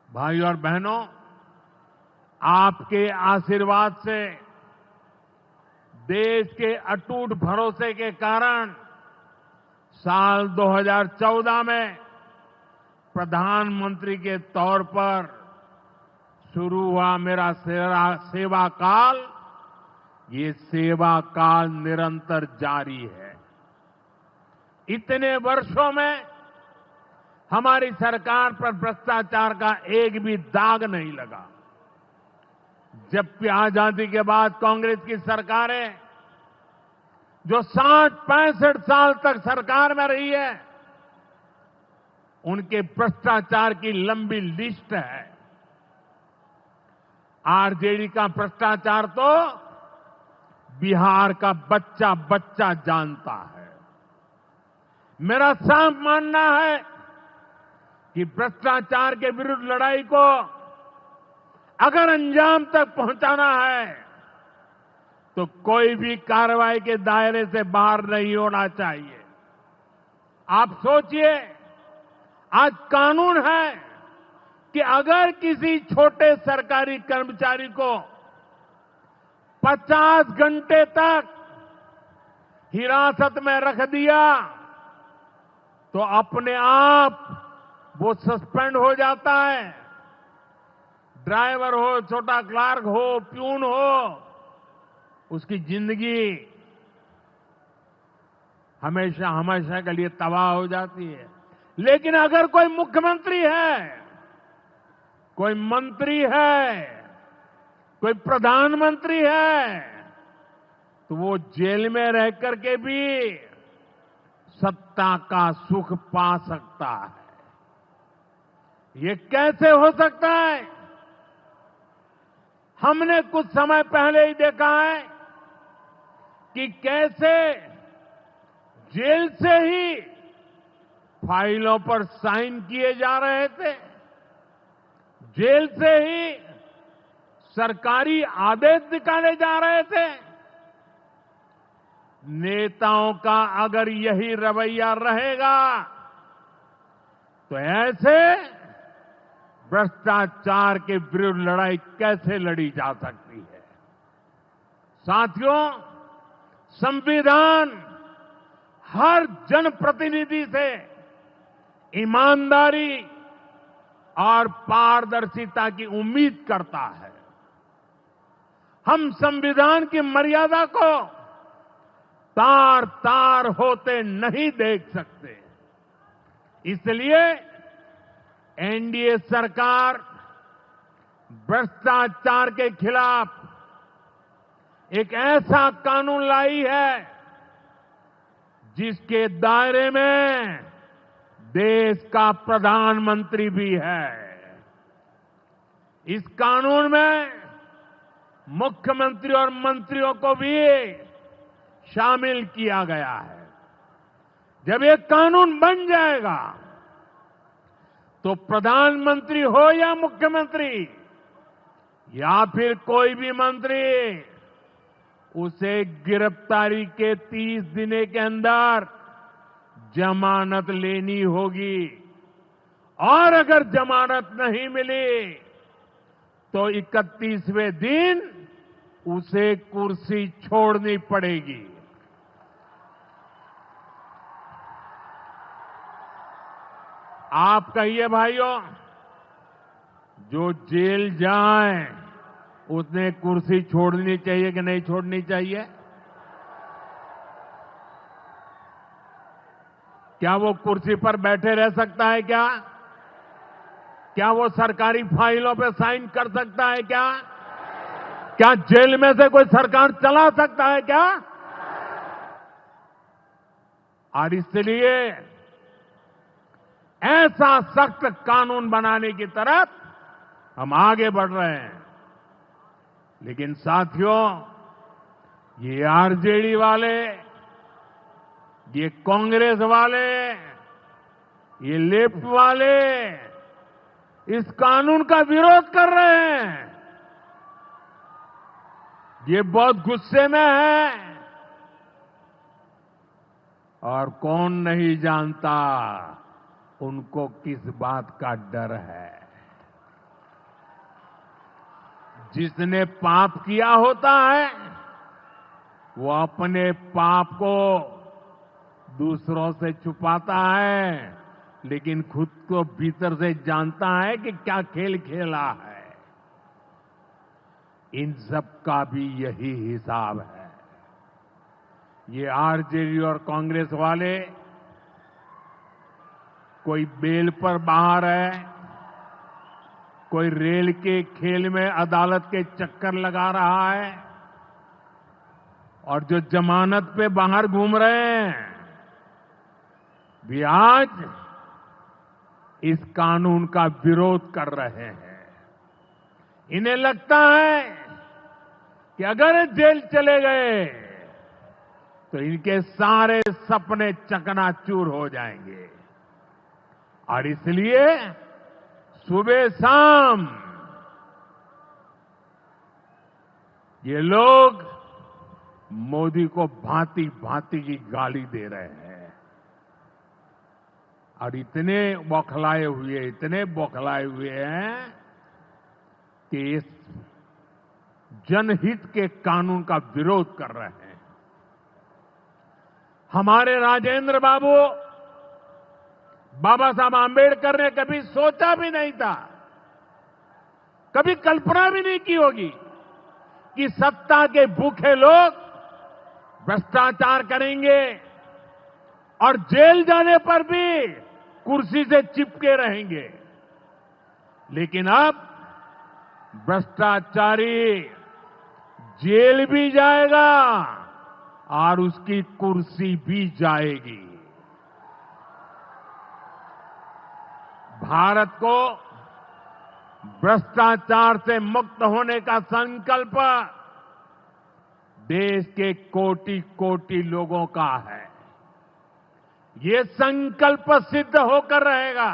भाई और बहनों, आपके आशीर्वाद से, देश के अटूट भरोसे के कारण साल 2014 में प्रधानमंत्री के तौर पर शुरू हुआ मेरा सेवा काल, ये सेवा काल निरंतर जारी है। इतने वर्षों में हमारी सरकार पर भ्रष्टाचार का एक भी दाग नहीं लगा। जबकि आजादी के बाद कांग्रेस की सरकारें जो 60-65 साल तक सरकार में रही है, उनके भ्रष्टाचार की लंबी लिस्ट है। आरजेडी का भ्रष्टाचार तो बिहार का बच्चा बच्चा जानता है। मेरा साफ मानना है कि भ्रष्टाचार के विरुद्ध लड़ाई को अगर अंजाम तक पहुंचाना है तो कोई भी कार्रवाई के दायरे से बाहर नहीं होना चाहिए। आप सोचिए, आज कानून है कि अगर किसी छोटे सरकारी कर्मचारी को 50 घंटे तक हिरासत में रख दिया तो अपने आप वो सस्पेंड हो जाता है। ड्राइवर हो, छोटा क्लार्क हो, प्यून हो, उसकी जिंदगी हमेशा हमेशा के लिए तबाह हो जाती है। लेकिन अगर कोई मुख्यमंत्री है, कोई मंत्री है, कोई प्रधानमंत्री है, तो वो जेल में रह करके भी सत्ता का सुख पा सकता है। ये कैसे हो सकता है? हमने कुछ समय पहले ही देखा है कि कैसे जेल से ही फाइलों पर साइन किए जा रहे थे, जेल से ही सरकारी आदेश निकाले जा रहे थे। नेताओं का अगर यही रवैया रहेगा तो ऐसे भ्रष्टाचार के विरुद्ध लड़ाई कैसे लड़ी जा सकती है? साथियों, संविधान हर जनप्रतिनिधि से ईमानदारी और पारदर्शिता की उम्मीद करता है। हम संविधान की मर्यादा को तार तार होते नहीं देख सकते। इसलिए एनडीए सरकार भ्रष्टाचार के खिलाफ एक ऐसा कानून लाई है जिसके दायरे में देश का प्रधानमंत्री भी है। इस कानून में मुख्यमंत्री और मंत्रियों को भी शामिल किया गया है। जब ये कानून बन जाएगा तो प्रधानमंत्री हो या मुख्यमंत्री या फिर कोई भी मंत्री, उसे गिरफ्तारी के 30 दिन के अंदर जमानत लेनी होगी और अगर जमानत नहीं मिली तो 31वें दिन उसे कुर्सी छोड़नी पड़ेगी। आप कहिए भाइयों, जो जेल जाए उसने कुर्सी छोड़नी चाहिए कि नहीं छोड़नी चाहिए? क्या वो कुर्सी पर बैठे रह सकता है क्या? क्या वो सरकारी फाइलों पे साइन कर सकता है क्या? क्या जेल में से कोई सरकार चला सकता है क्या? और इसलिए ऐसा सख्त कानून बनाने की तरफ हम आगे बढ़ रहे हैं। लेकिन साथियों, ये आरजेडी वाले, ये कांग्रेस वाले, ये लेफ्ट वाले इस कानून का विरोध कर रहे हैं। ये बहुत गुस्से में है और कौन नहीं जानता उनको किस बात का डर है। जिसने पाप किया होता है वो अपने पाप को दूसरों से छुपाता है, लेकिन खुद को भीतर से जानता है कि क्या खेल खेला है। इन सब का भी यही हिसाब है। ये आरजेडी और कांग्रेस वाले कोई बेल पर बाहर है, कोई रेल के खेल में अदालत के चक्कर लगा रहा है, और जो जमानत पे बाहर घूम रहे हैं भी आज इस कानून का विरोध कर रहे हैं। इन्हें लगता है कि अगर जेल चले गए तो इनके सारे सपने चकनाचूर हो जाएंगे, और इसलिए सुबह शाम ये लोग मोदी को भांति भांति की गाली दे रहे हैं, और इतने बौखलाए हुए हैं कि इस जनहित के कानून का विरोध कर रहे हैं। हमारे राजेंद्र बाबू बाबा साहब आंबेडकर ने कभी सोचा भी नहीं था, कभी कल्पना भी नहीं की होगी कि सत्ता के भूखे लोग भ्रष्टाचार करेंगे और जेल जाने पर भी कुर्सी से चिपके रहेंगे। लेकिन अब भ्रष्टाचारी जेल भी जाएगा और उसकी कुर्सी भी जाएगी। भारत को भ्रष्टाचार से मुक्त होने का संकल्प देश के कोटि कोटि लोगों का है। ये संकल्प सिद्ध होकर रहेगा।